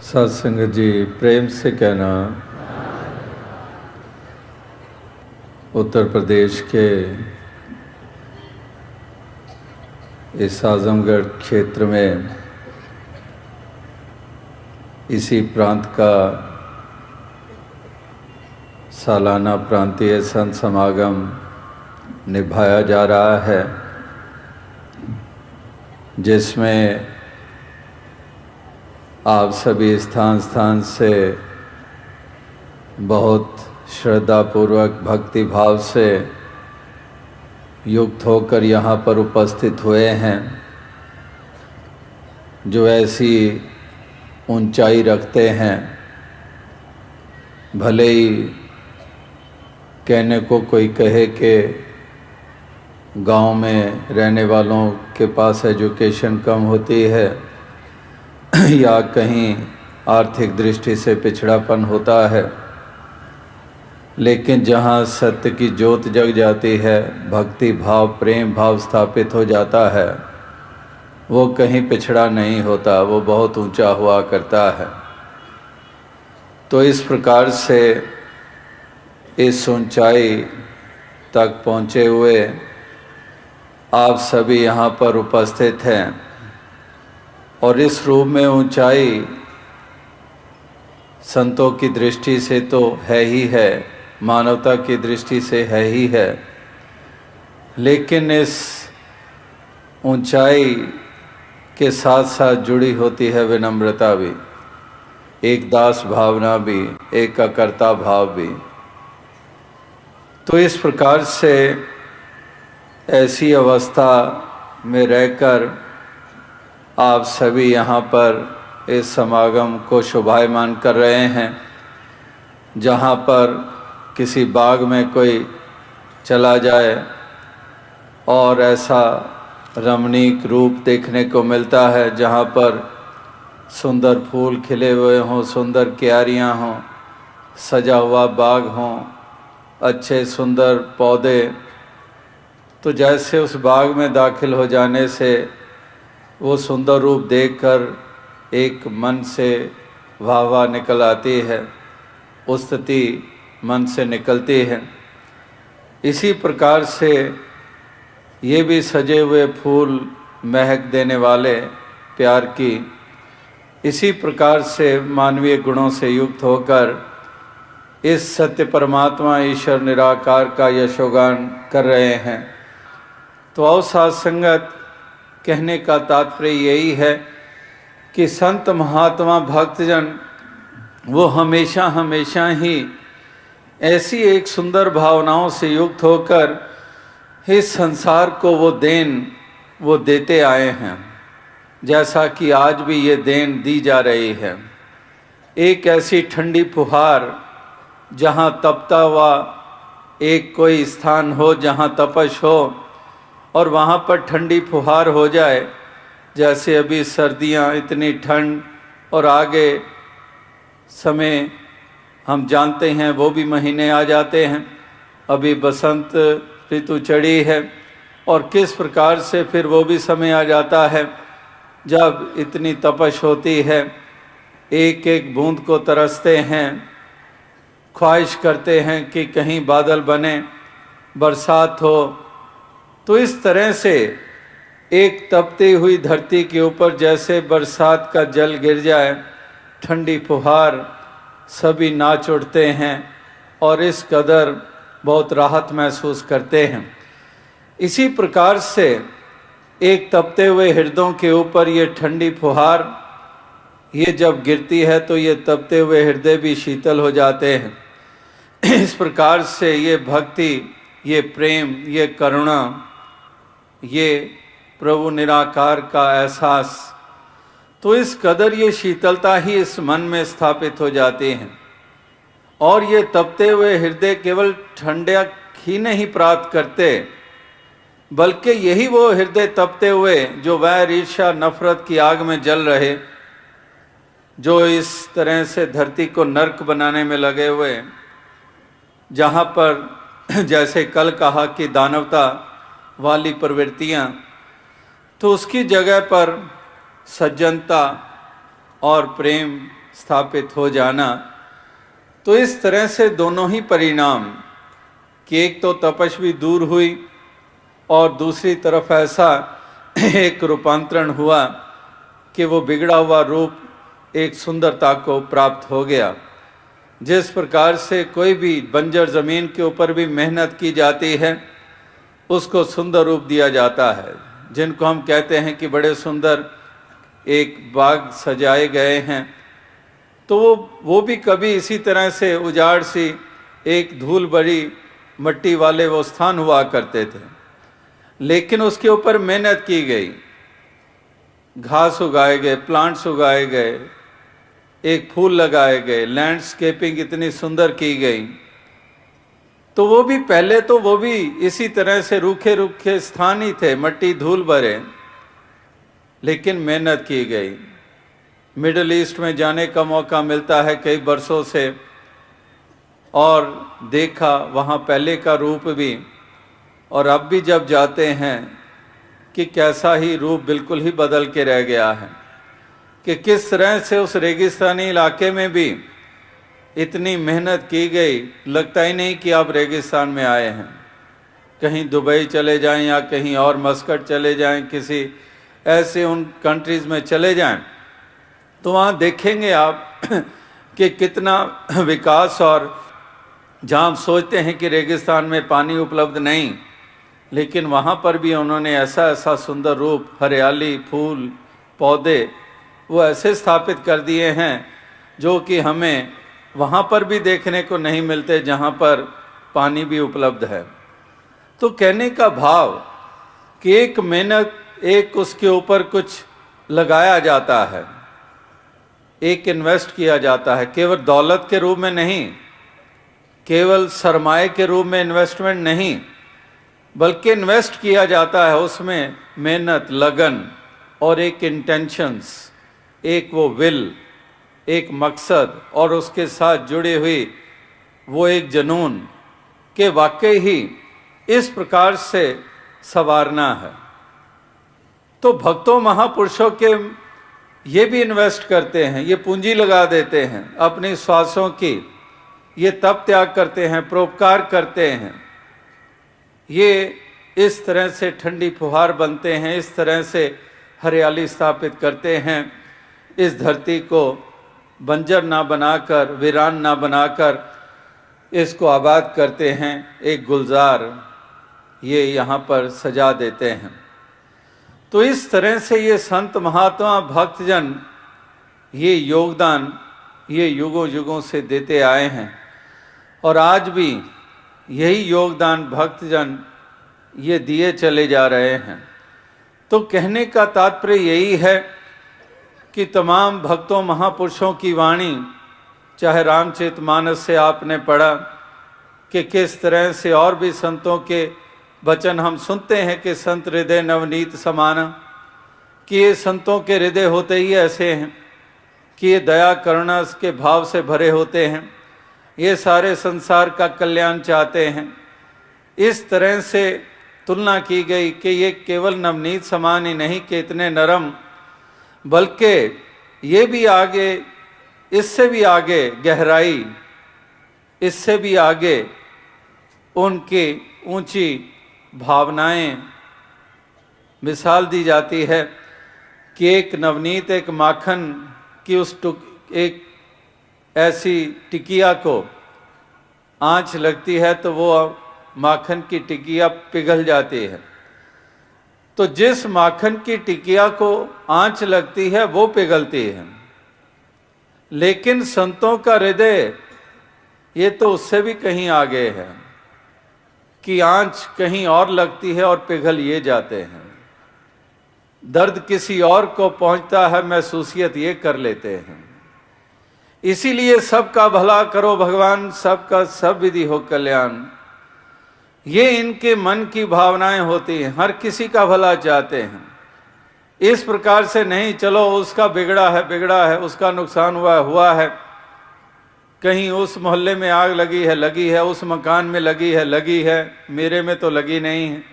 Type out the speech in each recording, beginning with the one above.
सत्संग जी प्रेम से कहना, उत्तर प्रदेश के इस आजमगढ़ क्षेत्र में इसी प्रांत का सालाना प्रांतीय संत समागम निभाया जा रहा है, जिसमें आप सभी स्थान स्थान से बहुत श्रद्धापूर्वक भक्ति भाव से युक्त होकर यहाँ पर उपस्थित हुए हैं, जो ऐसी ऊंचाई रखते हैं। भले ही कहने को कोई कहे कि गांव में रहने वालों के पास एजुकेशन कम होती है या कहीं आर्थिक दृष्टि से पिछड़ापन होता है, लेकिन जहाँ सत्य की ज्योत जग जाती है, भक्ति भाव प्रेम भाव स्थापित हो जाता है, वो कहीं पिछड़ा नहीं होता, वो बहुत ऊंचा हुआ करता है। तो इस प्रकार से इस ऊंचाई तक पहुँचे हुए आप सभी यहाँ पर उपस्थित हैं, और इस रूप में ऊंचाई संतों की दृष्टि से तो है ही है, मानवता की दृष्टि से है ही है, लेकिन इस ऊंचाई के साथ साथ जुड़ी होती है विनम्रता भी, एक दास भावना भी, एक अकर्ता भाव भी। तो इस प्रकार से ऐसी अवस्था में रहकर आप सभी यहाँ पर इस समागम को शोभायमान कर रहे हैं। जहाँ पर किसी बाग में कोई चला जाए और ऐसा रमणीक रूप देखने को मिलता है, जहाँ पर सुंदर फूल खिले हुए हों, सुंदर क्यारियाँ हों, सजा हुआ बाग हों, अच्छे सुंदर पौधे, तो जैसे उस बाग में दाखिल हो जाने से वो सुंदर रूप देखकर एक मन से वाह वाह निकल आती है, उस्तति मन से निकलती है। इसी प्रकार से ये भी सजे हुए फूल महक देने वाले प्यार की, इसी प्रकार से मानवीय गुणों से युक्त होकर इस सत्य परमात्मा ईश्वर निराकार का यशोगान कर रहे हैं। तो आओ साथ संगत, कहने का तात्पर्य यही है कि संत महात्मा भक्तजन वो हमेशा हमेशा ही ऐसी एक सुंदर भावनाओं से युक्त होकर इस संसार को वो देते आए हैं, जैसा कि आज भी ये देन दी जा रही है। एक ऐसी ठंडी फुहार, जहाँ तपता हुआ एक कोई स्थान हो, जहाँ तपश हो, और वहाँ पर ठंडी फुहार हो जाए। जैसे अभी सर्दियाँ, इतनी ठंड, और आगे समय हम जानते हैं वो भी महीने आ जाते हैं, अभी बसंत ऋतु चढ़ी है, और किस प्रकार से फिर वो भी समय आ जाता है जब इतनी तपश होती है, एक एक बूंद को तरसते हैं, ख्वाहिश करते हैं कि कहीं बादल बने, बरसात हो। तो इस तरह से एक तपती हुई धरती के ऊपर जैसे बरसात का जल गिर जाए, ठंडी फुहार, सभी नाच उठते हैं और इस कदर बहुत राहत महसूस करते हैं। इसी प्रकार से एक तपते हुए हृदयों के ऊपर ये ठंडी फुहार ये जब गिरती है तो ये तपते हुए हृदय भी शीतल हो जाते हैं। इस प्रकार से ये भक्ति, ये प्रेम, ये करुणा, ये प्रभु निराकार का एहसास, तो इस कदर ये शीतलता ही इस मन में स्थापित हो जाती है। और ये तपते हुए हृदय केवल ठंडक ही नहीं प्राप्त करते, बल्कि यही वो हृदय तपते हुए जो वैर ईर्ष्या नफरत की आग में जल रहे, जो इस तरह से धरती को नर्क बनाने में लगे हुए, जहाँ पर जैसे कल कहा कि दानवता वाली प्रवृत्तियाँ, तो उसकी जगह पर सज्जनता और प्रेम स्थापित हो जाना। तो इस तरह से दोनों ही परिणाम कि एक तो तपस्वी दूर हुई और दूसरी तरफ ऐसा एक रूपांतरण हुआ कि वो बिगड़ा हुआ रूप एक सुंदरता को प्राप्त हो गया। जिस प्रकार से कोई भी बंजर ज़मीन के ऊपर भी मेहनत की जाती है उसको सुंदर रूप दिया जाता है। जिनको हम कहते हैं कि बड़े सुंदर एक बाग सजाए गए हैं, तो वो भी कभी इसी तरह से उजाड़ सी एक धूल भरी मिट्टी वाले वो स्थान हुआ करते थे, लेकिन उसके ऊपर मेहनत की गई, घास उगाए गए, प्लांट्स उगाए गए, एक फूल लगाए गए, लैंडस्केपिंग इतनी सुंदर की गई। तो वो भी पहले तो वो भी इसी तरह से रूखे रूखे स्थान ही थे, मट्टी धूल भरे, लेकिन मेहनत की गई। मिडिल ईस्ट में जाने का मौका मिलता है कई बरसों से, और देखा वहाँ पहले का रूप भी और अब भी जब जाते हैं कि कैसा ही रूप बिल्कुल ही बदल के रह गया है, कि किस तरह से उस रेगिस्तानी इलाके में भी इतनी मेहनत की गई, लगता ही नहीं कि आप रेगिस्तान में आए हैं। कहीं दुबई चले जाएं या कहीं और मस्कट चले जाएं, किसी ऐसे उन कंट्रीज़ में चले जाएं, तो वहाँ देखेंगे आप कि कितना विकास, और जहाँ हम सोचते हैं कि रेगिस्तान में पानी उपलब्ध नहीं, लेकिन वहाँ पर भी उन्होंने ऐसा ऐसा सुंदर रूप, हरियाली, फूल, पौधे वो ऐसे स्थापित कर दिए हैं जो कि हमें वहाँ पर भी देखने को नहीं मिलते जहाँ पर पानी भी उपलब्ध है। तो कहने का भाव कि एक मेहनत, एक उसके ऊपर कुछ लगाया जाता है, एक इन्वेस्ट किया जाता है, केवल दौलत के रूप में नहीं, केवल सरमाए के रूप में इन्वेस्टमेंट नहीं, बल्कि इन्वेस्ट किया जाता है उसमें मेहनत, लगन और एक इंटेंशंस, एक वो विल, एक मकसद और उसके साथ जुड़ी हुई वो एक जुनून के वाकई ही इस प्रकार से संवारना है। तो भक्तों महापुरुषों के ये भी इन्वेस्ट करते हैं, ये पूंजी लगा देते हैं अपनी श्वासों की, ये तप त्याग करते हैं, परोपकार करते हैं, ये इस तरह से ठंडी फुहार बनते हैं, इस तरह से हरियाली स्थापित करते हैं, इस धरती को बंजर ना बनाकर, वीरान ना बनाकर इसको आबाद करते हैं, एक गुलजार ये यहाँ पर सजा देते हैं। तो इस तरह से ये संत महात्मा भक्तजन ये योगदान ये युगों युगों से देते आए हैं, और आज भी यही योगदान भक्तजन ये दिए चले जा रहे हैं। तो कहने का तात्पर्य यही है कि तमाम भक्तों महापुरुषों की वाणी, चाहे रामचरितमानस से आपने पढ़ा कि किस तरह से, और भी संतों के वचन हम सुनते हैं कि संत हृदय नवनीत समाना, कि ये संतों के हृदय होते ही ऐसे हैं कि ये दया करुणा के भाव से भरे होते हैं, ये सारे संसार का कल्याण चाहते हैं। इस तरह से तुलना की गई कि ये केवल नवनीत समान ही नहीं कि इतने नरम, बल्कि ये भी आगे, इससे भी आगे गहराई, इससे भी आगे उनकी ऊंची भावनाएं मिसाल दी जाती है कि एक नवनीत, एक माखन की उस एक ऐसी टिकिया को आंच लगती है तो वो माखन की टिकिया पिघल जाती है। तो जिस माखन की टिकिया को आंच लगती है वो पिघलती है, लेकिन संतों का हृदय ये तो उससे भी कहीं आगे है कि आंच कहीं और लगती है और पिघल ये जाते हैं। दर्द किसी और को पहुंचता है, महसूसियत ये कर लेते हैं। इसीलिए सबका भला करो भगवान, सबका सब विधि हो कल्याण, ये इनके मन की भावनाएं होती हैं, हर किसी का भला चाहते हैं। इस प्रकार से नहीं चलो उसका बिगड़ा है, उसका नुकसान हुआ है, कहीं उस मोहल्ले में आग लगी है, उस मकान में लगी है, मेरे में तो लगी नहीं है।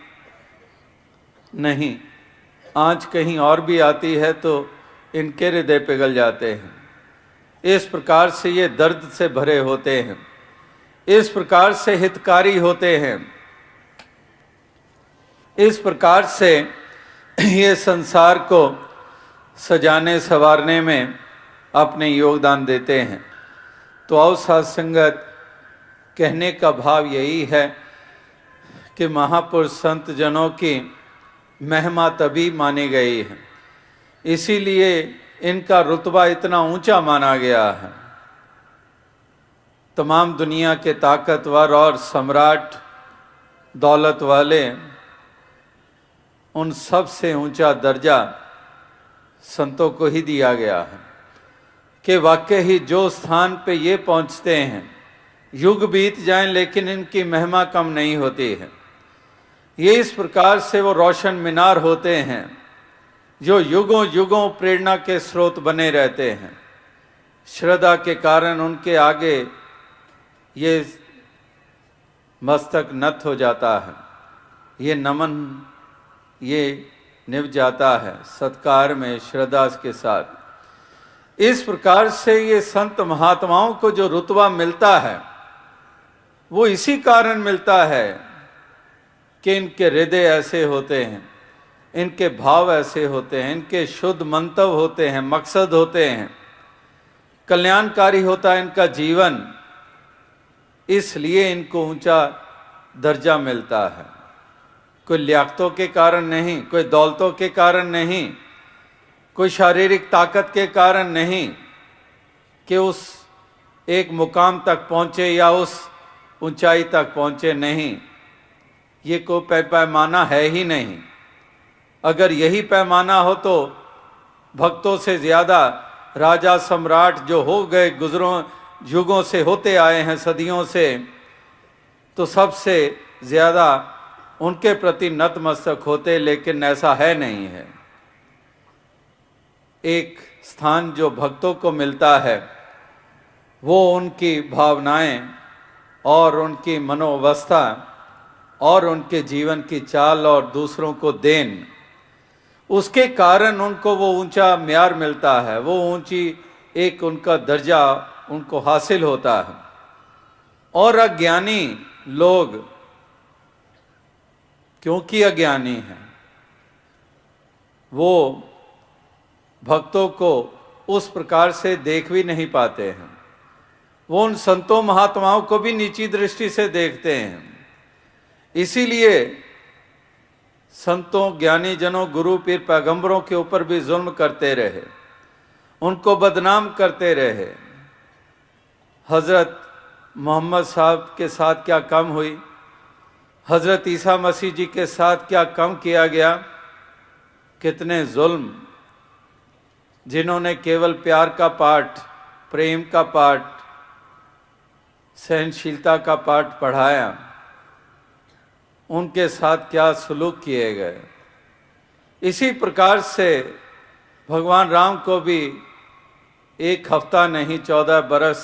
नहीं, आँच कहीं और भी आती है तो इनके हृदय पिघल जाते हैं। इस प्रकार से ये दर्द से भरे होते हैं, इस प्रकार से हितकारी होते हैं, इस प्रकार से ये संसार को सजाने संवारने में अपने योगदान देते हैं। तो आओ साध संगत, कहने का भाव यही है कि महापुरुष संत जनों की महिमा तभी मानी गई है, इसीलिए इनका रुतबा इतना ऊंचा माना गया है। तमाम दुनिया के ताकतवर और सम्राट दौलत वाले, उन सब से ऊंचा दर्जा संतों को ही दिया गया है कि वाकई ही जो स्थान पे ये पहुंचते हैं, युग बीत जाएं लेकिन इनकी महिमा कम नहीं होती है। ये इस प्रकार से वो रोशन मीनार होते हैं जो युगों युगों प्रेरणा के स्रोत बने रहते हैं। श्रद्धा के कारण उनके आगे ये मस्तक नत हो जाता है, ये नमन ये निभ जाता है सत्कार में, श्रद्धा के साथ। इस प्रकार से ये संत महात्माओं को जो रुतबा मिलता है वो इसी कारण मिलता है कि इनके हृदय ऐसे होते हैं, इनके भाव ऐसे होते हैं, इनके शुद्ध मंतव्य होते हैं, मकसद होते हैं, कल्याणकारी होता है इनका जीवन, इसलिए इनको ऊंचा दर्जा मिलता है। कोई लियाकतों के कारण नहीं, कोई दौलतों के कारण नहीं, कोई शारीरिक ताकत के कारण नहीं कि उस एक मुकाम तक पहुंचे या उस ऊंचाई तक पहुंचे, नहीं। ये कोई पैमाना है ही नहीं। अगर यही पैमाना हो तो भक्तों से ज़्यादा राजा सम्राट जो हो गए गुजरों युगों से होते आए हैं, सदियों से, तो सबसे ज़्यादा उनके प्रति नतमस्तक होते, लेकिन ऐसा है नहीं है। एक स्थान जो भक्तों को मिलता है वो उनकी भावनाएं और उनकी मनोवस्था और उनके जीवन की चाल और दूसरों को देन, उसके कारण उनको वो ऊंचा म्यार मिलता है, वो ऊंची एक उनका दर्जा उनको हासिल होता है। और अज्ञानी लोग क्योंकि अज्ञानी हैं, वो भक्तों को उस प्रकार से देख भी नहीं पाते हैं, वो उन संतों महात्माओं को भी नीची दृष्टि से देखते हैं। इसीलिए संतों, ज्ञानी जनों, गुरु पीर पैगंबरों के ऊपर भी जुल्म करते रहे, उनको बदनाम करते रहे। हजरत मोहम्मद साहब के साथ क्या कम हुई, हजरत ईसा मसीह जी के साथ क्या कम किया गया। कितने जुल्म, जिन्होंने केवल प्यार का पाठ, प्रेम का पाठ, सहनशीलता का पाठ पढ़ाया, उनके साथ क्या सलूक किए गए। इसी प्रकार से भगवान राम को भी एक हफ्ता नहीं 14 बरस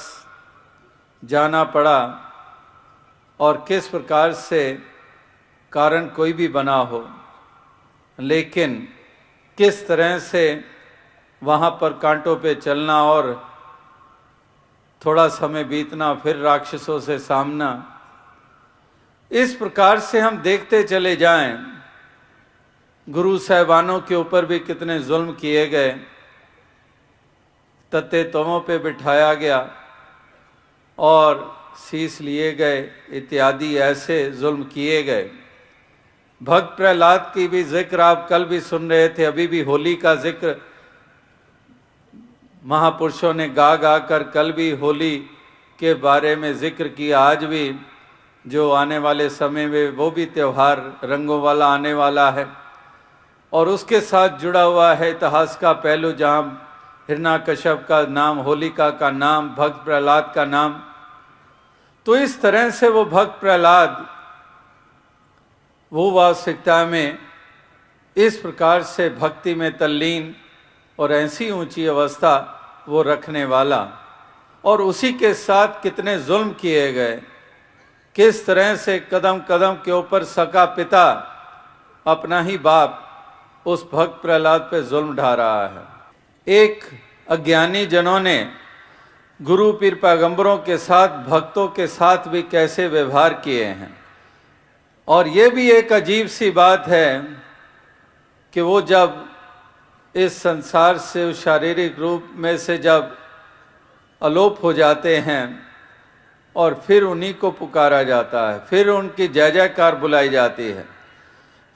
जाना पड़ा, और किस प्रकार से कारण कोई भी बना हो, लेकिन किस तरह से वहाँ पर कांटों पे चलना और थोड़ा समय बीतना, फिर राक्षसों से सामना, इस प्रकार से हम देखते चले जाएं। गुरु साहिबानों के ऊपर भी कितने जुल्म किए गए, तत्ते तवों पे बिठाया गया और शीश लिए गए, इत्यादि ऐसे जुल्म किए गए। भक्त प्रहलाद की भी जिक्र आप कल भी सुन रहे थे, अभी भी होली का जिक्र महापुरुषों ने गा गा कर कल भी होली के बारे में जिक्र किया। आज भी जो आने वाले समय में वो भी त्यौहार रंगों वाला आने वाला है, और उसके साथ जुड़ा हुआ है इतिहास का पहलू, जहाँ हिरण्यकश्यप का नाम, होलिका का नाम, भक्त प्रहलाद का नाम। तो इस तरह से वो भक्त प्रहलाद वो वास्तविकता में इस प्रकार से भक्ति में तल्लीन और ऐसी ऊंची अवस्था वो रखने वाला, और उसी के साथ कितने जुल्म किए गए, किस तरह से कदम कदम के ऊपर सका पिता अपना ही बाप उस भक्त प्रहलाद पे जुल्म ढा रहा है। एक अज्ञानी जनों ने गुरु पीर पैगंबरों के साथ, भक्तों के साथ भी कैसे व्यवहार किए हैं। और ये भी एक अजीब सी बात है कि वो जब इस संसार से, उस शारीरिक रूप में से जब अलोप हो जाते हैं और फिर उन्हीं को पुकारा जाता है, फिर उनकी जय जयकार बुलाई जाती है,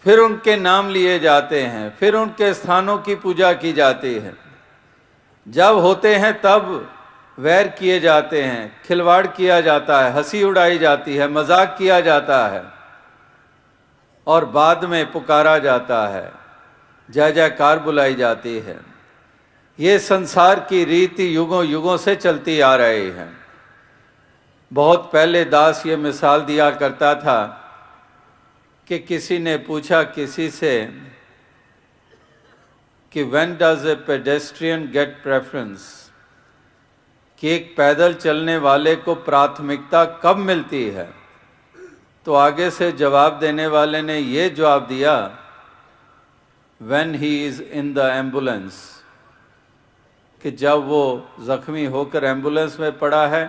फिर उनके नाम लिए जाते हैं, फिर उनके स्थानों की पूजा की जाती है। जब होते हैं तब वैर किए जाते हैं, खिलवाड़ किया जाता है, हंसी उड़ाई जाती है, मजाक किया जाता है और बाद में पुकारा जाता है, जय जयकार बुलाई जाती है। ये संसार की रीति युगों युगों से चलती आ रही है। बहुत पहले दास ये मिसाल दिया करता था कि किसी ने पूछा किसी से कि when does a pedestrian get preference, कि एक पैदल चलने वाले को प्राथमिकता कब मिलती है। तो आगे से जवाब देने वाले ने ये जवाब दिया, when he is in the ambulance, कि जब वो जख्मी होकर एम्बुलेंस में पड़ा है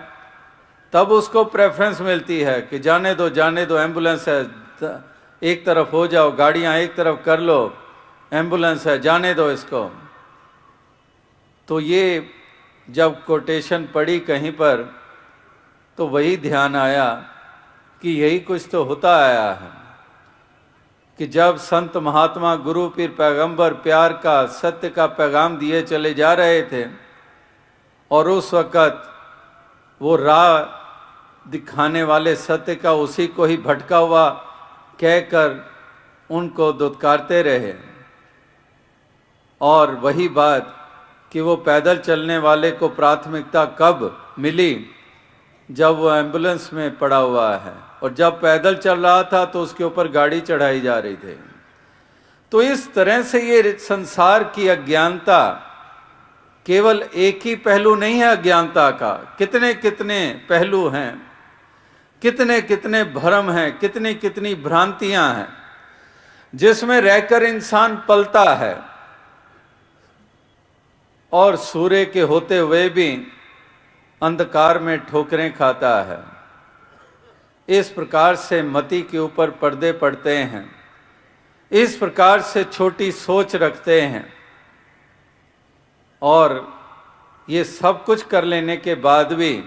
तब उसको प्रेफरेंस मिलती है कि जाने दो जाने दो, एम्बुलेंस है, एक तरफ हो जाओ, गाड़ियां एक तरफ कर लो, एम्बुलेंस है, जाने दो इसको। तो ये जब कोटेशन पड़ी कहीं पर तो वही ध्यान आया कि यही कुछ तो होता आया है कि जब संत महात्मा, गुरु पीर पैगंबर प्यार का, सत्य का पैगाम दिए चले जा रहे थे और उस वक़्त वो राह दिखाने वाले सत्य का उसी को ही भटका हुआ कहकर उनको दुत्कारते रहे। और वही बात कि वो पैदल चलने वाले को प्राथमिकता कब मिली, जब वो एम्बुलेंस में पड़ा हुआ है, और जब पैदल चल रहा था तो उसके ऊपर गाड़ी चढ़ाई जा रही थी। तो इस तरह से ये संसार की अज्ञानता केवल एक ही पहलू नहीं है अज्ञानता का, कितने कितने पहलू हैं, कितने कितने भ्रम हैं, कितनी कितनी भ्रांतियां हैं जिसमें रहकर इंसान पलता है और सूर्य के होते हुए भी अंधकार में ठोकरें खाता है। इस प्रकार से मति के ऊपर पर्दे पड़ते हैं, इस प्रकार से छोटी सोच रखते हैं और ये सब कुछ कर लेने के बाद भी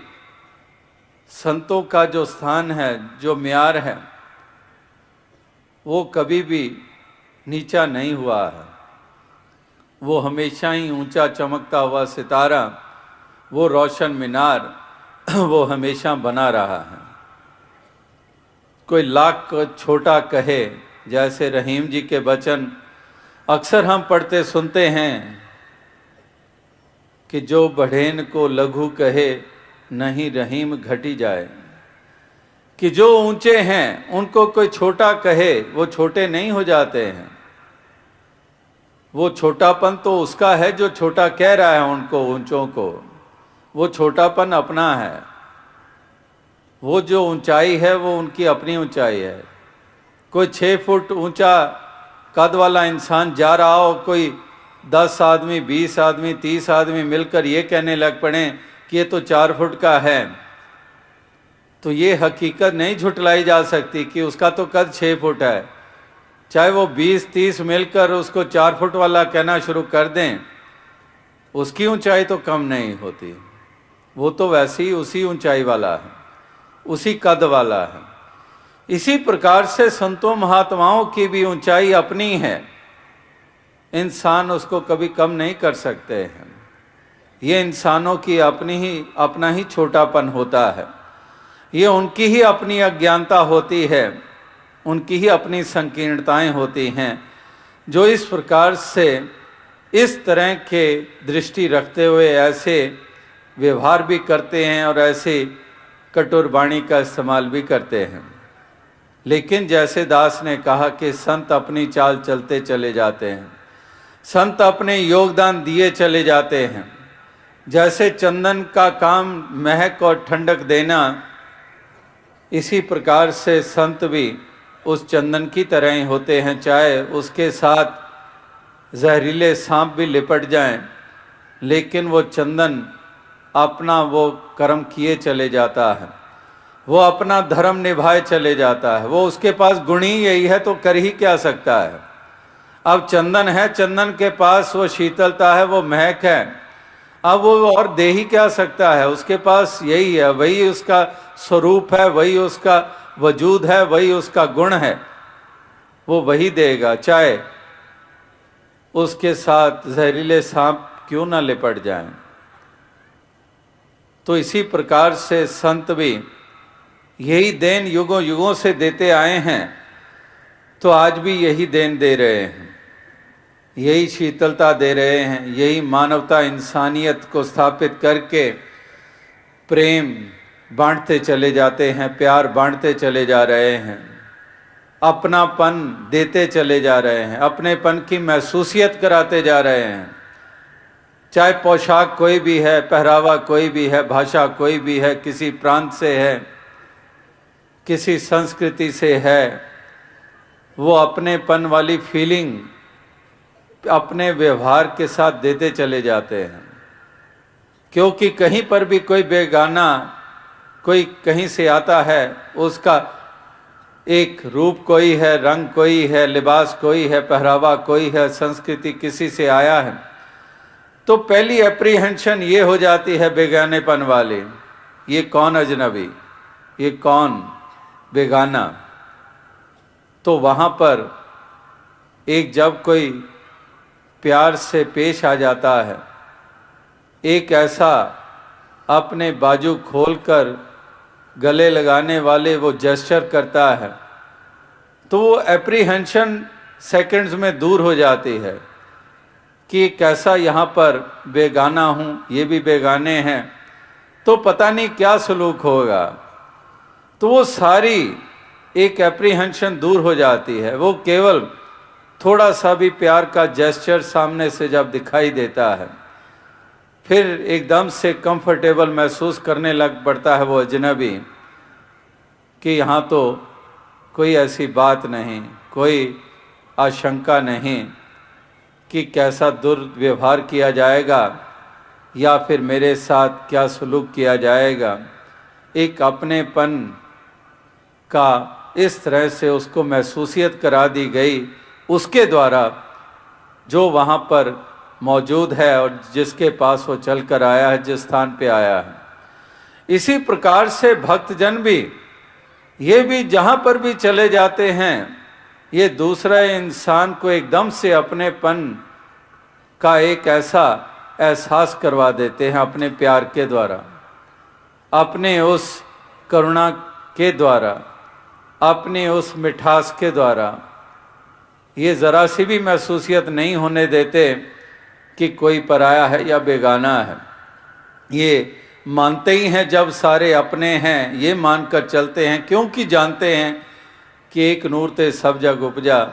संतों का जो स्थान है, जो म्यार है, वो कभी भी नीचा नहीं हुआ है। वो हमेशा ही ऊंचा चमकता हुआ सितारा, वो रोशन मीनार, वो हमेशा बना रहा है। कोई लाख को छोटा कहे, जैसे रहीम जी के वचन अक्सर हम पढ़ते सुनते हैं कि जो बढ़ेन को लघु कहे, नहीं रहीम घटी जाए। कि जो ऊंचे हैं उनको कोई छोटा कहे, वो छोटे नहीं हो जाते हैं। वो छोटापन तो उसका है जो छोटा कह रहा है उनको, ऊंचों को, वो छोटापन अपना है। वो जो ऊंचाई है वो उनकी अपनी ऊंचाई है। कोई 6 फुट ऊंचा कद वाला इंसान जा रहा हो, कोई 10 आदमी, 20 आदमी, 30 आदमी मिलकर ये कहने लग पड़े कि ये तो 4 फुट का है, तो ये हकीकत नहीं झुटलाई जा सकती कि उसका तो कद 6 फुट है। चाहे वो 20-30 मिलकर उसको 4 फुट वाला कहना शुरू कर दें, उसकी ऊंचाई तो कम नहीं होती। वो तो वैसे ही उसी ऊंचाई वाला है, उसी कद वाला है। इसी प्रकार से संतों महात्माओं की भी ऊंचाई अपनी है, इंसान उसको कभी कम नहीं कर सकते हैं। ये इंसानों की अपना ही छोटापन होता है, ये उनकी ही अपनी अज्ञानता होती है, उनकी ही अपनी संकीर्णताएं होती हैं, जो इस प्रकार से इस तरह के दृष्टि रखते हुए ऐसे व्यवहार भी करते हैं और ऐसे कठोर वाणी का इस्तेमाल भी करते हैं। लेकिन जैसे दास ने कहा कि संत अपनी चाल चलते चले जाते हैं, संत अपने योगदान दिए चले जाते हैं। जैसे चंदन का काम महक और ठंडक देना, इसी प्रकार से संत भी उस चंदन की तरह ही होते हैं। चाहे उसके साथ जहरीले सांप भी लिपट जाएं, लेकिन वो चंदन अपना वो कर्म किए चले जाता है, वो अपना धर्म निभाए चले जाता है। वो उसके पास गुण ही यही है तो कर ही क्या सकता है। अब चंदन है, चंदन के पास वो शीतलता है, वो महक है, अब वो और दे ही क्या सकता है। उसके पास यही है, वही उसका स्वरूप है, वही उसका वजूद है, वही उसका गुण है, वो वही देगा, चाहे उसके साथ जहरीले सांप क्यों ना लिपट जाएं। तो इसी प्रकार से संत भी यही देन युगों युगों से देते आए हैं, तो आज भी यही देन दे रहे हैं, यही शीतलता दे रहे हैं, यही मानवता इंसानियत को स्थापित करके प्रेम बांटते चले जाते हैं, प्यार बांटते चले जा रहे हैं, अपनापन देते चले जा रहे हैं, अपनेपन की महसूसियत कराते जा रहे हैं। चाहे पोशाक कोई भी है, पहरावा कोई भी है, भाषा कोई भी है, किसी प्रांत से है, किसी संस्कृति से है, वो अपनेपन वाली फीलिंग अपने व्यवहार के साथ देते चले जाते हैं। क्योंकि कहीं पर भी कोई बेगाना कोई कहीं से आता है, उसका एक रूप कोई है, रंग कोई है, लिबास कोई है, पहरावा कोई है, संस्कृति किसी से आया है, तो पहली एप्रीहेंशन ये हो जाती है बेगानेपन वाली, ये कौन अजनबी, ये कौन बेगाना। तो वहाँ पर एक जब कोई प्यार से पेश आ जाता है, एक ऐसा अपने बाजू खोलकर गले लगाने वाले वो जेस्चर करता है, तो वो एप्रीहेंशन सेकंड्स में दूर हो जाती है कि कैसा यहाँ पर बेगाना हूँ, ये भी बेगाने हैं, तो पता नहीं क्या सलूक होगा। तो वो सारी एक एप्रीहेंशन दूर हो जाती है। वो केवल थोड़ा सा भी प्यार का जेस्चर सामने से जब दिखाई देता है, फिर एकदम से कंफर्टेबल महसूस करने लग पड़ता है वो अजनबी कि यहाँ तो कोई ऐसी बात नहीं, कोई आशंका नहीं कि कैसा दुर्व्यवहार किया जाएगा या फिर मेरे साथ क्या सलूक किया जाएगा। एक अपनेपन का इस तरह से उसको महसूसियत करा दी गई, उसके द्वारा जो वहाँ पर मौजूद है और जिसके पास वो चल कर आया है, जिस स्थान पे आया है। इसी प्रकार से भक्तजन भी, ये भी जहाँ पर भी चले जाते हैं, ये दूसरा इंसान को एकदम से अपनेपन का एक ऐसा एहसास करवा देते हैं अपने प्यार के द्वारा, अपने उस करुणा के द्वारा, अपने उस मिठास के द्वारा। ये ज़रा सी भी महसूसियत नहीं होने देते कि कोई पराया है या बेगाना है। ये मानते ही हैं जब सारे अपने हैं, ये मानकर चलते हैं, क्योंकि जानते हैं कि एक नूर ते सब जग उपजा,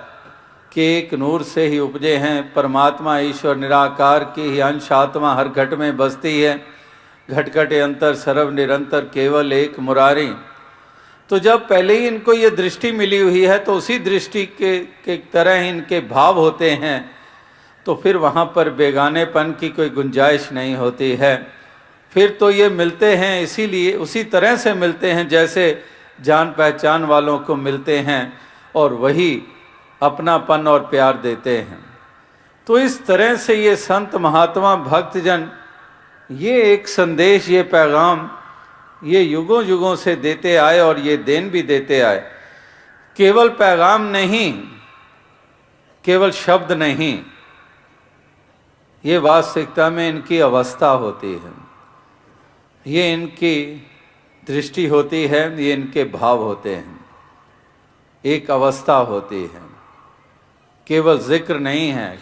कि एक नूर से ही उपजे हैं। परमात्मा ईश्वर निराकार की ही अंश आत्मा हर घट में बसती है, घट घट अंतर सर्व निरंतर केवल एक मुरारी। तो जब पहले ही इनको ये दृष्टि मिली हुई है, तो उसी दृष्टि के तरह ही इनके भाव होते हैं, तो फिर वहाँ पर बेगानेपन की कोई गुंजाइश नहीं होती है। फिर तो ये मिलते हैं इसीलिए, उसी तरह से मिलते हैं जैसे जान पहचान वालों को मिलते हैं, और वही अपनापन और प्यार देते हैं। तो इस तरह से ये संत महात्मा भक्तजन ये एक संदेश, ये पैगाम ये युगों युगों से देते आए, और ये देन भी देते आए। केवल पैगाम नहीं, केवल शब्द नहीं, ये वास्तविकता में इनकी अवस्था होती है, ये इनकी दृष्टि होती है, ये इनके भाव होते हैं, एक अवस्था होती है। केवल जिक्र नहीं है,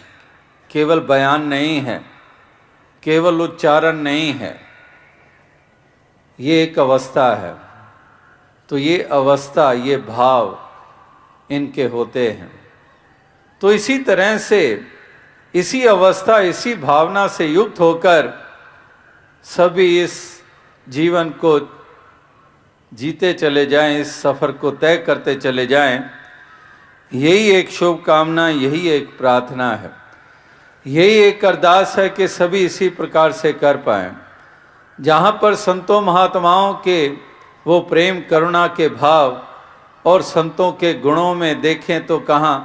केवल बयान नहीं है, केवल उच्चारण नहीं है, ये एक अवस्था है। तो ये अवस्था, ये भाव इनके होते हैं। तो इसी तरह से, इसी अवस्था, इसी भावना से युक्त होकर सभी इस जीवन को जीते चले जाएं, इस सफ़र को तय करते चले जाएं। यही एक शुभकामना, यही एक प्रार्थना है, यही एक अरदास है कि सभी इसी प्रकार से कर पाएं। जहाँ पर संतों महात्माओं के वो प्रेम करुणा के भाव और संतों के गुणों में देखें तो कहाँ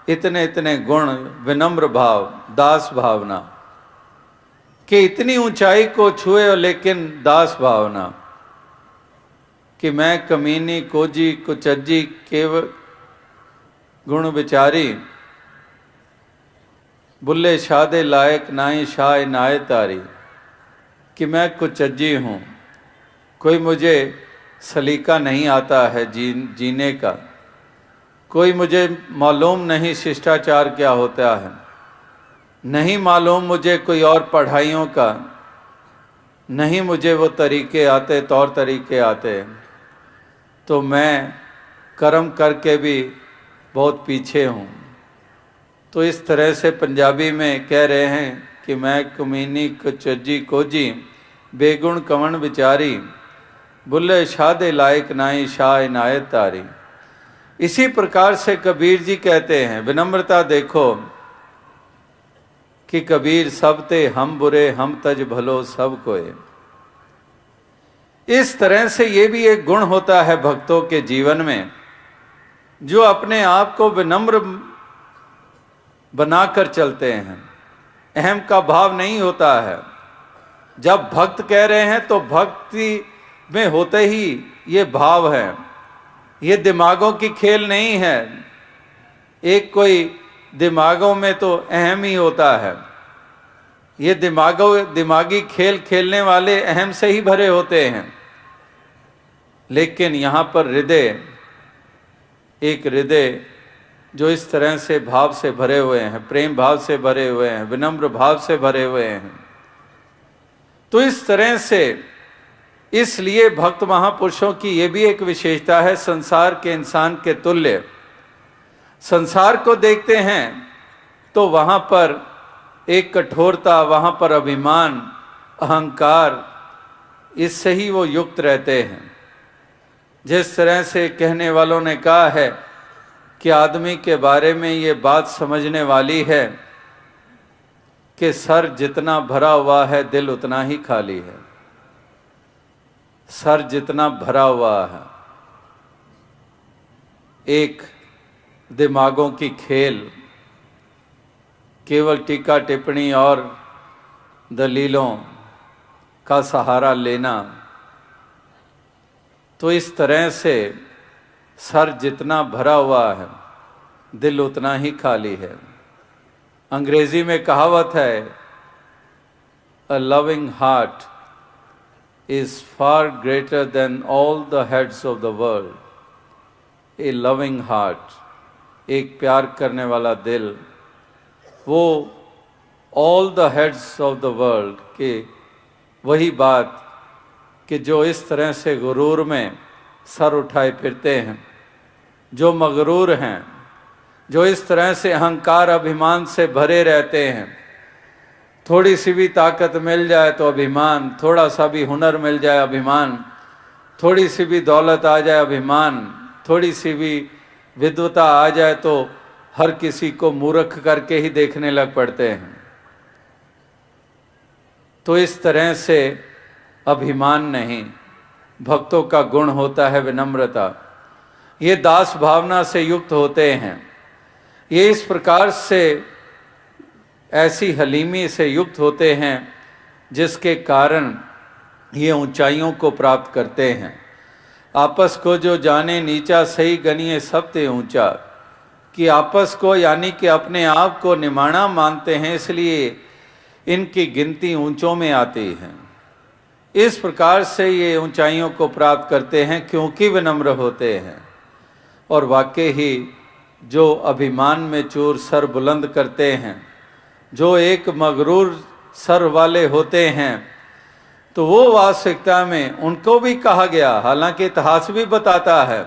इतने इतने गुण, विनम्र भाव, दास भावना कि इतनी ऊंचाई को छुए और लेकिन दास भावना कि मैं कमीनी कोजी कुचज्जी केवल गुण विचारी, बुल्ले शादे लायक नाई शाह नाय तारी, कि मैं कुचज्जी हूँ, कोई मुझे सलीका नहीं आता है जीने का, कोई मुझे मालूम नहीं शिष्टाचार क्या होता है, नहीं मालूम मुझे कोई और पढ़ाइयों का, नहीं मुझे वो तरीके आते, तौर तरीके आते, तो मैं कर्म करके भी बहुत पीछे हूँ। तो इस तरह से पंजाबी में कह रहे हैं कि मैं कमीनी कुचज्जी कोजी बेगुण कवण विचारी, बुल्ले शादे लायक नाई शाह नायत तारी। इसी प्रकार से कबीर जी कहते हैं, विनम्रता देखो कि कबीर सब ते हम बुरे हम तज भलो सब कोय। इस तरह से ये भी एक गुण होता है भक्तों के जीवन में, जो अपने आप को विनम्र बनाकर चलते हैं। अहम का भाव नहीं होता है। जब भक्त कह रहे हैं तो भक्ति में होते ही ये भाव है, ये दिमागों की खेल नहीं है। एक कोई दिमागों में तो अहम ही होता है, ये दिमागी खेल खेलने वाले अहम से ही भरे होते हैं। लेकिन यहाँ पर हृदय, एक हृदय जो इस तरह से भाव से भरे हुए हैं, प्रेम भाव से भरे हुए हैं, विनम्र भाव से भरे हुए हैं, तो इस तरह से, इसलिए भक्त महापुरुषों की ये भी एक विशेषता है, संसार के इंसान के तुल्य। संसार को देखते हैं तो वहाँ पर एक कठोरता, वहाँ पर अभिमान, अहंकार, इससे ही वो युक्त रहते हैं। जिस तरह से कहने वालों ने कहा है कि आदमी के बारे में ये बात समझने वाली है कि सर जितना भरा हुआ है दिल उतना ही खाली है। सर जितना भरा हुआ है, एक दिमागों की खेल, केवल टीका टिप्पणी और दलीलों का सहारा लेना, तो इस तरह से सर जितना भरा हुआ है दिल उतना ही खाली है। अंग्रेजी में कहावत है, a loving heart is far greater than all the heads of the world. A loving heart, एक प्यार करने वाला दिल, वो all the heads of the world के वही बात कि जो इस तरह से गुरूर में सर उठाए फिरते हैं, जो मगरूर हैं, जो इस तरह से अहंकार अभिमान से भरे रहते हैं, थोड़ी सी भी ताकत मिल जाए तो अभिमान, थोड़ा सा भी हुनर मिल जाए अभिमान, थोड़ी सी भी दौलत आ जाए अभिमान, थोड़ी सी भी विद्वता आ जाए तो हर किसी को मूर्ख करके ही देखने लग पड़ते हैं। तो इस तरह से अभिमान नहीं, भक्तों का गुण होता है विनम्रता। ये दास भावना से युक्त होते हैं, ये इस प्रकार से ऐसी हलीमी से युक्त होते हैं जिसके कारण ये ऊंचाइयों को प्राप्त करते हैं। आपस को जो जाने नीचा सही गनिए सब ते ऊंचा, कि आपस को यानी कि अपने आप को निमाना मानते हैं, इसलिए इनकी गिनती ऊंचों में आती है। इस प्रकार से ये ऊंचाइयों को प्राप्त करते हैं क्योंकि विनम्र होते हैं। और वाकई ही जो अभिमान में चूर सर बुलंद करते हैं, जो एक मगरूर सर वाले होते हैं, तो वो वास्तविकता में उनको भी कहा गया, हालांकि इतिहास भी बताता है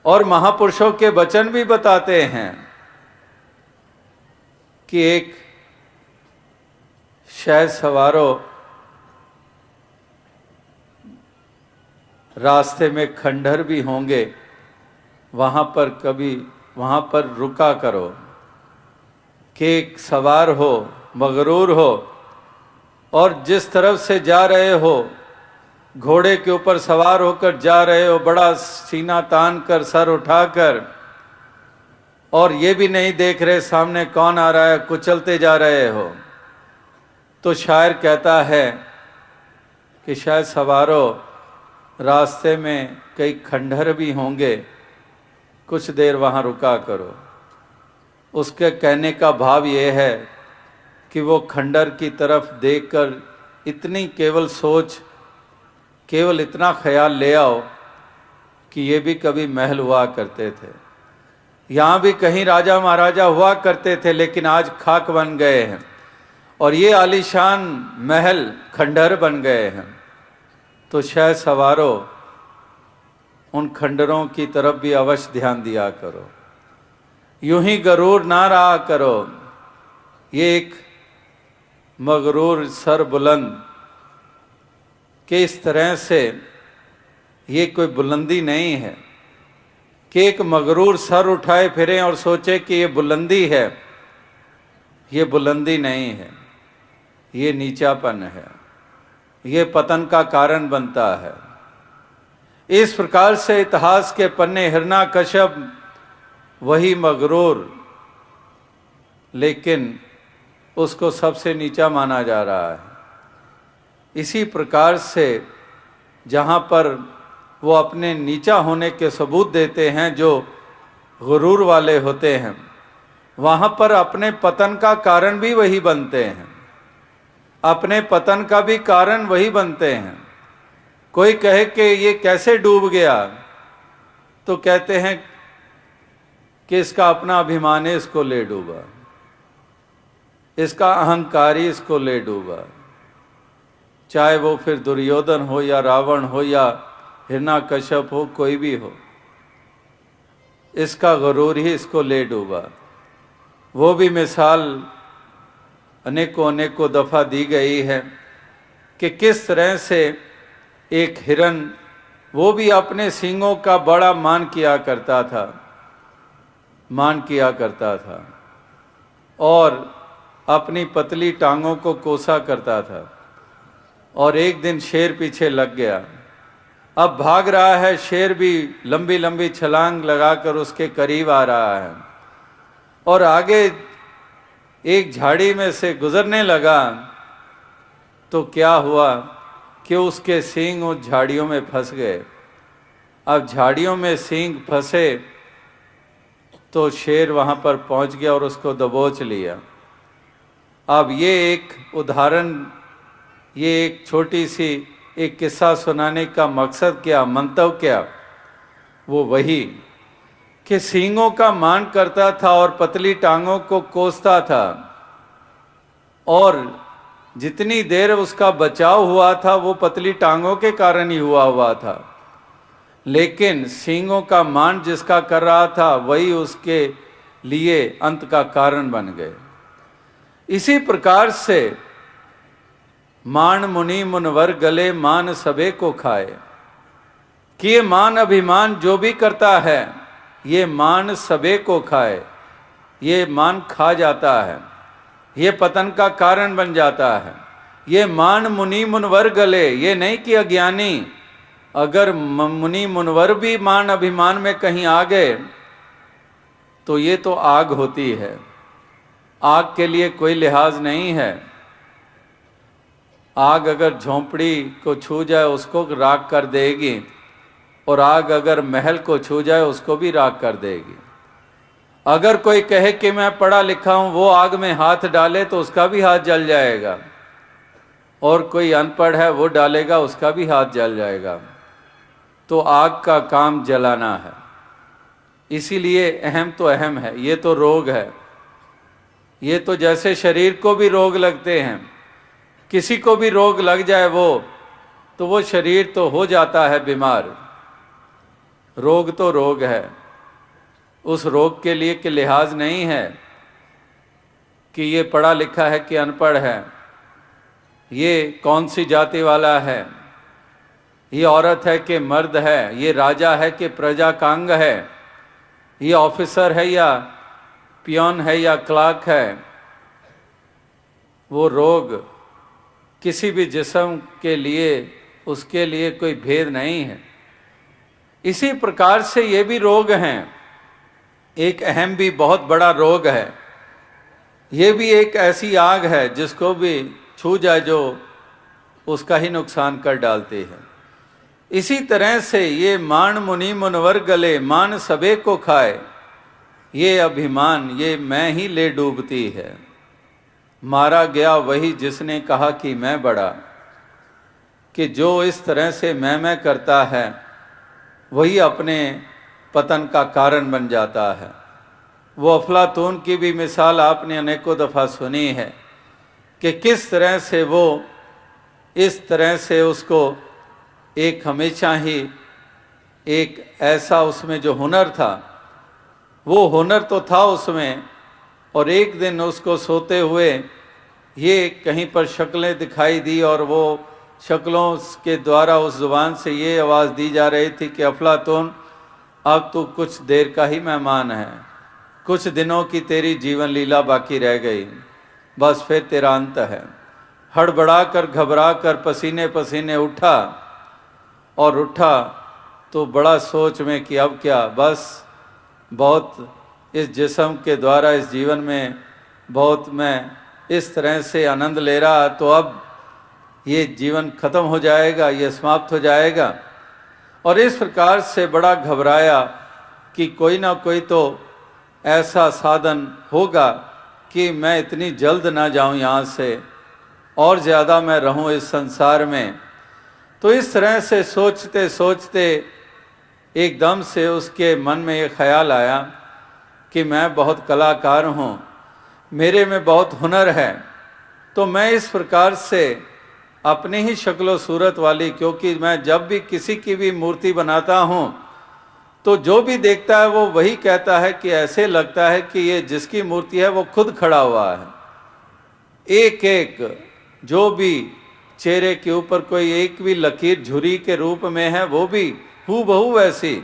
और महापुरुषों के वचन भी बताते हैं कि एक शायद सवारों रास्ते में खंडहर भी होंगे, वहाँ पर रुका करो कि एक सवार हो, मगरूर हो, और जिस तरफ से जा रहे हो, घोड़े के ऊपर सवार होकर जा रहे हो, बड़ा सीना तान कर, सर उठाकर, और ये भी नहीं देख रहे सामने कौन आ रहा है, कुचलते जा रहे हो, तो शायर कहता है कि शायद सवारों, रास्ते में कई खंडहर भी होंगे, कुछ देर वहाँ रुका करो। उसके कहने का भाव ये है कि वो खंडहर की तरफ देखकर इतनी केवल सोच, केवल इतना ख्याल ले आओ कि ये भी कभी महल हुआ करते थे, यहाँ भी कहीं राजा महाराजा हुआ करते थे, लेकिन आज खाक बन गए हैं और ये आलीशान महल खंडहर बन गए हैं। तो शायद सवारों, उन खंडरों की तरफ भी अवश्य ध्यान दिया करो, यूं ही गरूर ना रहा करो। ये एक मगरूर सर बुलंद कि इस तरह से ये कोई बुलंदी नहीं है कि एक मगरूर सर उठाए फिरें और सोचे कि ये बुलंदी है। ये बुलंदी नहीं है, ये नीचापन है, ये पतन का कारण बनता है। इस प्रकार से इतिहास के पन्ने हिरण्यकश्यप वही मगरूर, लेकिन उसको सबसे नीचा माना जा रहा है। इसी प्रकार से जहाँ पर वो अपने नीचा होने के सबूत देते हैं, जो गुरूर वाले होते हैं, वहाँ पर अपने पतन का कारण भी वही बनते हैं, अपने पतन का भी कारण वही बनते हैं। कोई कहे कि ये कैसे डूब गया, तो कहते हैं कि इसका अपना अभिमान है, इसको ले डूबा, इसका अहंकारी इसको ले डूबा। चाहे वो फिर दुर्योधन हो या रावण हो या हिरण्यकश्यप हो, कोई भी हो, इसका गुरूर ही इसको ले डूबा। वो भी मिसाल अनेकों अनेकों दफ़ा दी गई है कि किस तरह से एक हिरन, वो भी अपने सींगों का बड़ा मान किया करता था, मान किया करता था और अपनी पतली टांगों को कोसा करता था। और एक दिन शेर पीछे लग गया, अब भाग रहा है, शेर भी लंबी लंबी छलांग लगाकर उसके करीब आ रहा है और आगे एक झाड़ी में से गुजरने लगा। तो क्या हुआ कि उसके सींग उस झाड़ियों में फंस गए। अब झाड़ियों में सींग फंसे तो शेर वहाँ पर पहुँच गया और उसको दबोच लिया। अब ये एक उदाहरण, ये एक छोटी सी एक किस्सा सुनाने का मकसद क्या, मंतव्य क्या, वो वही कि सींगों का मान करता था और पतली टांगों को कोसता था, और जितनी देर उसका बचाव हुआ था वो पतली टांगों के कारण ही हुआ था, लेकिन सींगों का मान जिसका कर रहा था वही उसके लिए अंत का कारण बन गए। इसी प्रकार से मान मुनि मुनवर गले, मान सबे को खाए, कि ये मान अभिमान जो भी करता है ये मान सबे को खाए, ये मान खा जाता है, ये पतन का कारण बन जाता है। ये मान मुनि मुनवर गले, ये नहीं कि अज्ञानी, अगर मुनि मुनवर भी मान अभिमान में कहीं आ गए तो ये तो आग होती है, आग के लिए कोई लिहाज नहीं है। आग अगर झोंपड़ी को छू जाए उसको राख कर देगी, और आग अगर महल को छू जाए उसको भी राख कर देगी। अगर कोई कहे कि मैं पढ़ा लिखा हूं, वो आग में हाथ डाले तो उसका भी हाथ जल जाएगा, और कोई अनपढ़ है वो डालेगा उसका भी हाथ जल जाएगा। तो आग का काम जलाना है, इसीलिए अहम तो अहम है। ये तो रोग है, ये तो जैसे शरीर को भी रोग लगते हैं, किसी को भी रोग लग जाए तो वो शरीर तो हो जाता है बीमार। रोग तो रोग है, उस रोग के लिए कि लिहाज नहीं है कि ये पढ़ा लिखा है कि अनपढ़ है, ये कौन सी जाति वाला है, ये औरत है कि मर्द है, ये राजा है कि प्रजा का अंग है, ये ऑफिसर है या पियोन है या क्लार्क है। वो रोग किसी भी जिस्म के लिए उसके लिए कोई भेद नहीं है। इसी प्रकार से ये भी रोग हैं। एक अहम भी बहुत बड़ा रोग है। ये भी एक ऐसी आग है जिसको भी छू जाए जो उसका ही नुकसान कर डालती है। इसी तरह से ये मान मुनि मुनवर गले, मान सबे को खाए, ये अभिमान ये मैं ही ले डूबती है। मारा गया वही जिसने कहा कि मैं बड़ा, कि जो इस तरह से मैं करता है वही अपने पतन का कारण बन जाता है। वो अफलातून की भी मिसाल आपने अनेकों दफ़ा सुनी है कि किस तरह से वो इस तरह से उसको एक हमेशा ही एक ऐसा उसमें जो हुनर था, वो हुनर तो था उसमें, और एक दिन उसको सोते हुए ये कहीं पर शक्लें दिखाई दी और वो शक्लों के द्वारा उस ज़ुबान से ये आवाज़ दी जा रही थी कि अफलातून अब तू कुछ देर का ही मेहमान है, कुछ दिनों की तेरी जीवन लीला बाकी रह गई, बस फिर तेरा अंत है। हड़बड़ा कर घबरा कर पसीने पसीने उठा, और उठा तो बड़ा सोच में कि अब क्या, बस बहुत इस जिस्म के द्वारा इस जीवन में बहुत मैं इस तरह से आनंद ले रहा, तो अब ये जीवन खत्म हो जाएगा, ये समाप्त हो जाएगा। और इस प्रकार से बड़ा घबराया कि कोई ना कोई तो ऐसा साधन होगा कि मैं इतनी जल्द ना जाऊं यहाँ से और ज़्यादा मैं रहूं इस संसार में। तो इस तरह से सोचते सोचते एकदम से उसके मन में ये ख्याल आया कि मैं बहुत कलाकार हूँ, मेरे में बहुत हुनर है, तो मैं इस प्रकार से अपनी ही शक्ल सूरत वाली, क्योंकि मैं जब भी किसी की भी मूर्ति बनाता हूँ तो जो भी देखता है वो वही कहता है कि ऐसे लगता है कि ये जिसकी मूर्ति है वो खुद खड़ा हुआ है। एक एक जो भी चेहरे के ऊपर कोई एक भी लकीर झुर्री के रूप में है वो भी हूबहू वैसी,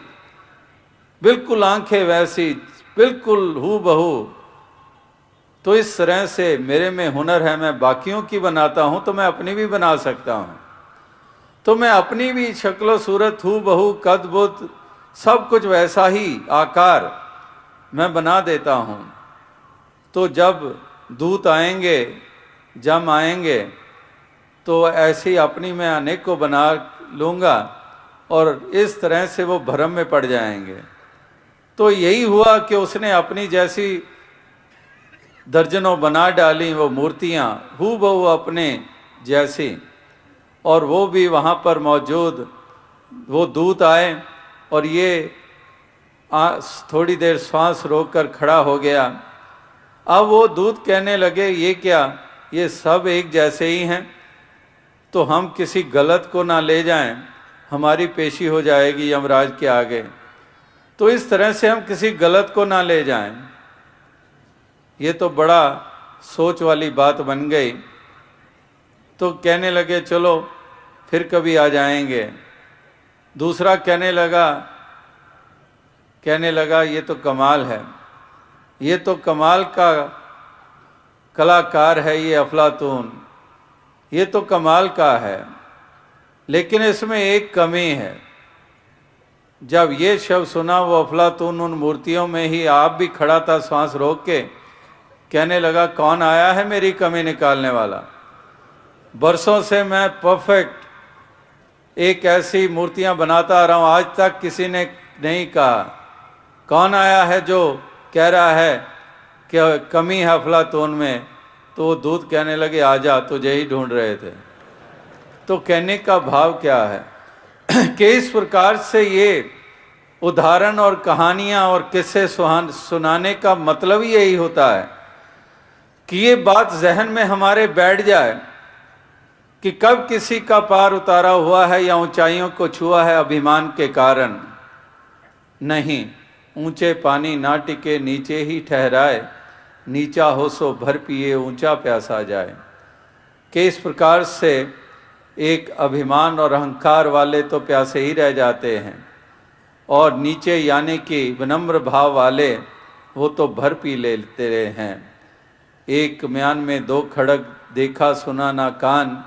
बिल्कुल आंखें वैसी, बिल्कुल हूबहू। तो इस तरह से मेरे में हुनर है, मैं बाकियों की बनाता हूं तो मैं अपनी भी बना सकता हूं। तो मैं अपनी भी शक्ल सूरत हूबहू, कद बुत सब कुछ वैसा ही आकार मैं बना देता हूं। तो जब दूत आएंगे, जम आएंगे, तो ऐसी अपनी मैं अनेक को बना लूँगा और इस तरह से वो भ्रम में पड़ जाएंगे। तो यही हुआ कि उसने अपनी जैसी दर्जनों बना डाली वो मूर्तियाँ हूबहू अपने जैसी, और वो भी वहाँ पर मौजूद। वो दूत आए और ये थोड़ी देर श्वास रोककर खड़ा हो गया। अब वो दूत कहने लगे ये क्या, ये सब एक जैसे ही हैं, तो हम किसी गलत को ना ले जाएं, हमारी पेशी हो जाएगी यमराज के आगे, तो इस तरह से हम किसी गलत को ना ले जाएं। ये तो बड़ा सोच वाली बात बन गई। तो कहने लगे चलो फिर कभी आ जाएंगे। दूसरा कहने लगा ये तो कमाल है, ये तो कमाल का कलाकार है ये अफलातून, ये तो कमाल का है, लेकिन इसमें एक कमी है। जब ये शब्द सुना वो अफलातून उन मूर्तियों में ही आप भी खड़ा था सांस रोक के, कहने लगा कौन आया है मेरी कमी निकालने वाला। बरसों से मैं परफेक्ट एक ऐसी मूर्तियां बनाता आ रहा हूं, आज तक किसी ने नहीं कहा कौन आया है जो कह रहा है कि कमी है अफलातून में। तो वो दूत कहने लगे आजा, तुझे ही ढूंढ रहे थे। तो कहने का भाव क्या है कि इस प्रकार से ये उदाहरण और कहानियां और किस्से सुनाने का मतलब ही यही होता है कि ये बात जहन में हमारे बैठ जाए कि कब किसी का पार उतारा हुआ है या ऊंचाइयों को छुआ है अभिमान के कारण। नहीं, ऊंचे पानी ना टिके नीचे ही ठहराए, नीचा हो सो भर पिए ऊंचा प्यासा जाए। कि इस प्रकार से एक अभिमान और अहंकार वाले तो प्यासे ही रह जाते हैं, और नीचे यानी कि विनम्र भाव वाले वो तो भर पी लेते हैं। एक म्यान में दो खड़ग देखा सुना ना कान,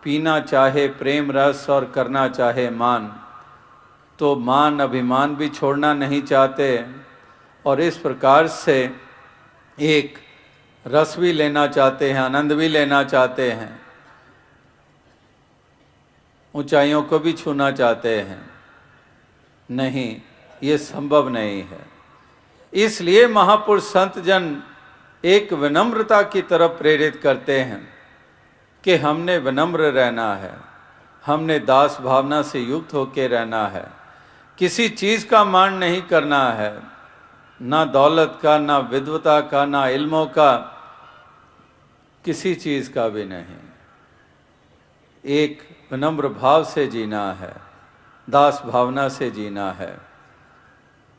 पीना चाहे प्रेम रस और करना चाहे मान, तो मान अभिमान भी छोड़ना नहीं चाहते और इस प्रकार से एक रस भी लेना चाहते हैं, आनंद भी लेना चाहते हैं, ऊंचाइयों को भी छूना चाहते हैं। नहीं, ये संभव नहीं है। इसलिए महापुरुष संत जन एक विनम्रता की तरफ प्रेरित करते हैं कि हमने विनम्र रहना है, हमने दास भावना से युक्त होकर रहना है, किसी चीज़ का मान नहीं करना है, ना दौलत का, ना विद्वता का, ना इल्मों का, किसी चीज़ का भी नहीं। एक विनम्र भाव से जीना है, दास भावना से जीना है,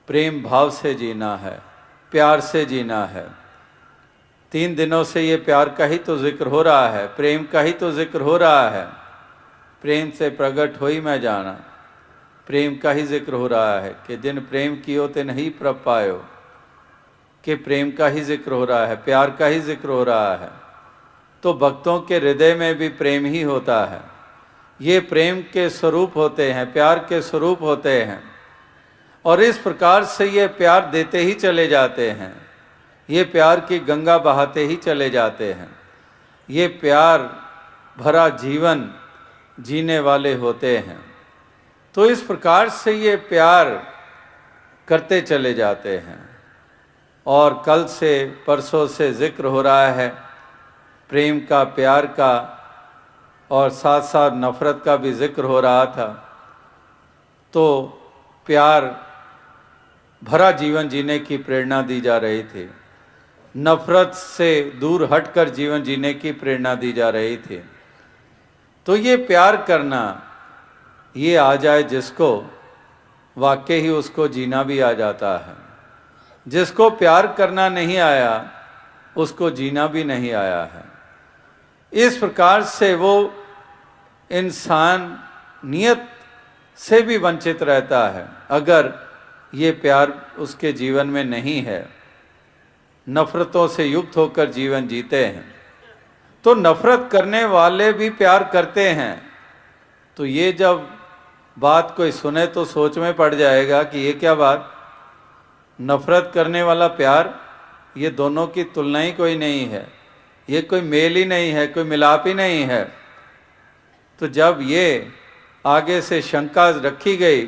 प्रेम भाव से जीना है, प्यार से जीना है। 3 दिनों से ये प्यार का ही तो जिक्र हो रहा है, प्रेम का ही तो जिक्र हो रहा है। प्रेम से प्रगट हो ही मैं जाना, प्रेम का ही जिक्र हो रहा है कि जिन प्रेम कियो ते नहीं प्रभ पायो, कि प्रेम का ही जिक्र हो रहा है, प्यार का ही जिक्र हो रहा है। तो भक्तों के हृदय में भी प्रेम ही होता है। ये प्रेम के स्वरूप होते हैं, प्यार के स्वरूप होते हैं और इस प्रकार से ये प्यार देते ही चले जाते हैं, ये प्यार की गंगा बहाते ही चले जाते हैं, ये प्यार भरा जीवन जीने वाले होते हैं। तो इस प्रकार से ये प्यार करते चले जाते हैं। और कल से परसों से जिक्र हो रहा है प्रेम का, प्यार का और साथ साथ नफ़रत का भी जिक्र हो रहा था। तो प्यार भरा जीवन जीने की प्रेरणा दी जा रही थी, नफ़रत से दूर हटकर जीवन जीने की प्रेरणा दी जा रही थी। तो ये प्यार करना, ये आ जाए जिसको, वाकई ही उसको जीना भी आ जाता है। जिसको प्यार करना नहीं आया उसको जीना भी नहीं आया है। इस प्रकार से वो इंसान नियत से भी वंचित रहता है अगर ये प्यार उसके जीवन में नहीं है। नफ़रतों से युक्त होकर जीवन जीते हैं। तो नफ़रत करने वाले भी प्यार करते हैं। तो ये जब बात कोई सुने तो सोच में पड़ जाएगा कि ये क्या बात, नफ़रत करने वाला प्यार, ये दोनों की तुलना ही कोई नहीं है, ये कोई मेल ही नहीं है, कोई मिलाप ही नहीं है। तो जब ये आगे से शंका रखी गई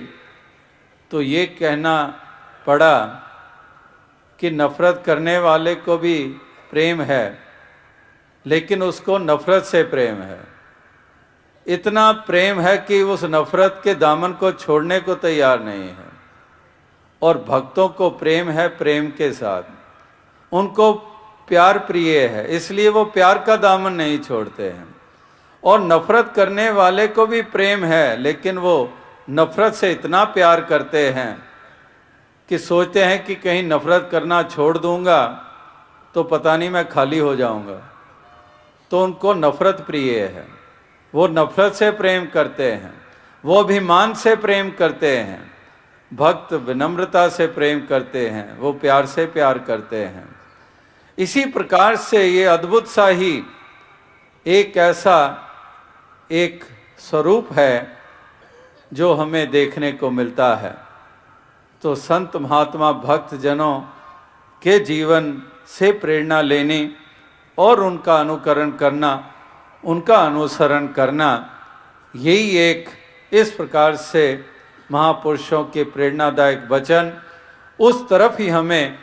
तो ये कहना पड़ा कि नफ़रत करने वाले को भी प्रेम है, लेकिन उसको नफ़रत से प्रेम है। इतना प्रेम है कि उस नफ़रत के दामन को छोड़ने को तैयार नहीं है। और भक्तों को प्रेम है प्रेम के साथ, उनको प्यार प्रिय है, इसलिए वो प्यार का दामन नहीं छोड़ते हैं। और नफ़रत करने वाले को भी प्रेम है, लेकिन वो नफ़रत से इतना प्यार करते हैं कि सोचते हैं कि कहीं नफ़रत करना छोड़ दूंगा तो पता नहीं मैं खाली हो जाऊंगा। तो उनको नफ़रत प्रिय है, वो नफ़रत से प्रेम करते हैं, वो अभिमान से प्रेम करते हैं। भक्त विनम्रता से प्रेम करते हैं, वो प्यार से प्यार करते हैं। इसी प्रकार से ये अद्भुत सा ही एक ऐसा एक स्वरूप है जो हमें देखने को मिलता है। तो संत महात्मा भक्त जनों के जीवन से प्रेरणा लेनी और उनका अनुकरण करना, उनका अनुसरण करना, यही एक इस प्रकार से महापुरुषों के प्रेरणादायक वचन उस तरफ ही हमें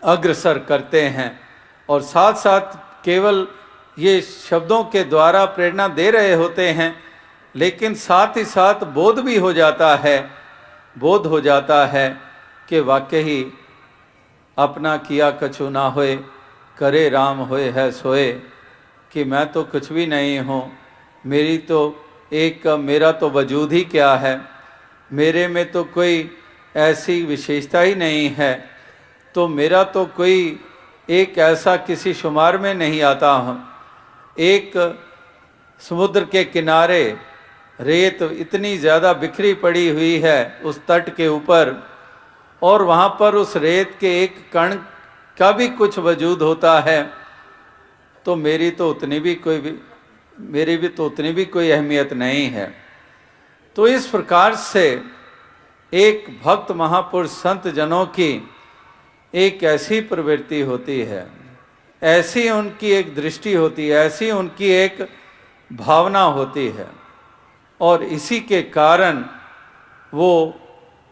अग्रसर करते हैं। और साथ साथ केवल ये शब्दों के द्वारा प्रेरणा दे रहे होते हैं, लेकिन साथ ही साथ बोध भी हो जाता है, बोध हो जाता है कि वाकई अपना किया कछु ना होए, करे राम होए है सोए, कि मैं तो कुछ भी नहीं हूँ, मेरा तो वजूद ही क्या है, मेरे में तो कोई ऐसी विशेषता ही नहीं है, तो मेरा तो कोई एक ऐसा किसी शुमार में नहीं आता हूँ। एक समुद्र के किनारे रेत इतनी ज़्यादा बिखरी पड़ी हुई है उस तट के ऊपर, और वहाँ पर उस रेत के एक कण का भी कुछ वजूद होता है, तो मेरी तो उतनी भी कोई भी मेरी भी तो उतनी भी कोई अहमियत नहीं है। तो इस प्रकार से एक भक्त महापुरुष संत जनों की एक ऐसी प्रवृत्ति होती है, ऐसी उनकी एक दृष्टि होती है, ऐसी उनकी एक भावना होती है, और इसी के कारण वो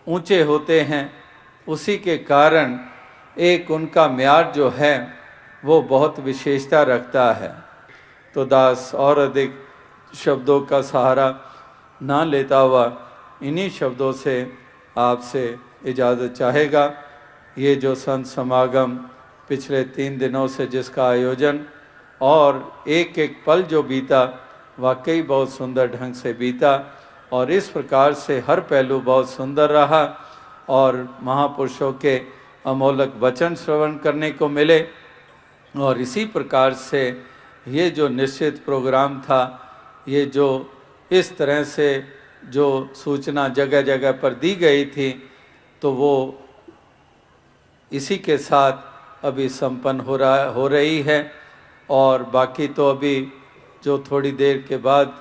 ऊंचे होते हैं। उसी के कारण एक उनका म्यार जो है वो बहुत विशेषता रखता है। तो दास और अधिक शब्दों का सहारा ना लेता हुआ इन्हीं शब्दों से आपसे इजाज़त चाहेगा। ये जो संत समागम पिछले 3 दिनों से जिसका आयोजन और एक एक पल जो बीता, वाकई बहुत सुंदर ढंग से बीता, और इस प्रकार से हर पहलू बहुत सुंदर रहा और महापुरुषों के अमोलक वचन श्रवण करने को मिले। और इसी प्रकार से ये जो निश्चित प्रोग्राम था, ये जो इस तरह से जो सूचना जगह जगह पर दी गई थी, तो वो इसी के साथ अभी संपन्न हो रही है। और बाकी तो अभी जो थोड़ी देर के बाद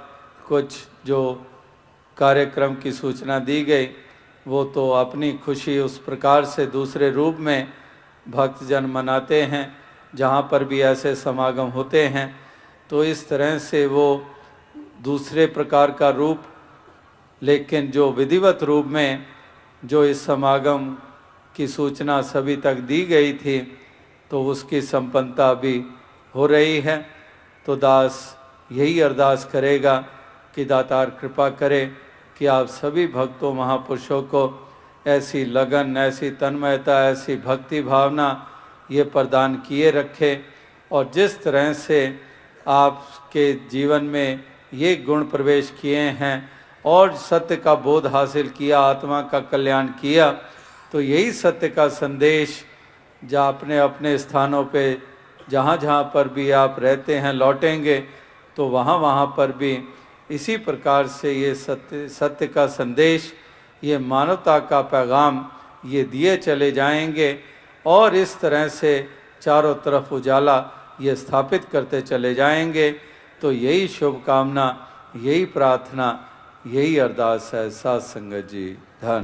कुछ जो कार्यक्रम की सूचना दी गई, वो तो अपनी खुशी उस प्रकार से दूसरे रूप में भक्तजन मनाते हैं, जहाँ पर भी ऐसे समागम होते हैं। तो इस तरह से वो दूसरे प्रकार का रूप, लेकिन जो विधिवत रूप में जो इस समागम की सूचना सभी तक दी गई थी, तो उसकी संपन्नता भी हो रही है। तो दास यही अरदास करेगा कि दातार कृपा करे कि आप सभी भक्तों महापुरुषों को ऐसी लगन, ऐसी तन्मयता, ऐसी भक्ति भावना ये प्रदान किए रखे, और जिस तरह से आपके जीवन में ये गुण प्रवेश किए हैं और सत्य का बोध हासिल किया, आत्मा का कल्याण किया, तो यही सत्य का संदेश जहाँ अपने अपने स्थानों पे जहाँ जहाँ पर भी आप रहते हैं लौटेंगे, तो वहाँ पर भी इसी प्रकार से ये सत्य का संदेश, ये मानवता का पैगाम ये दिए चले जाएंगे, और इस तरह से चारों तरफ उजाला ये स्थापित करते चले जाएंगे। तो यही शुभकामना, यही प्रार्थना, यही अरदास है। साध संगत जी धन।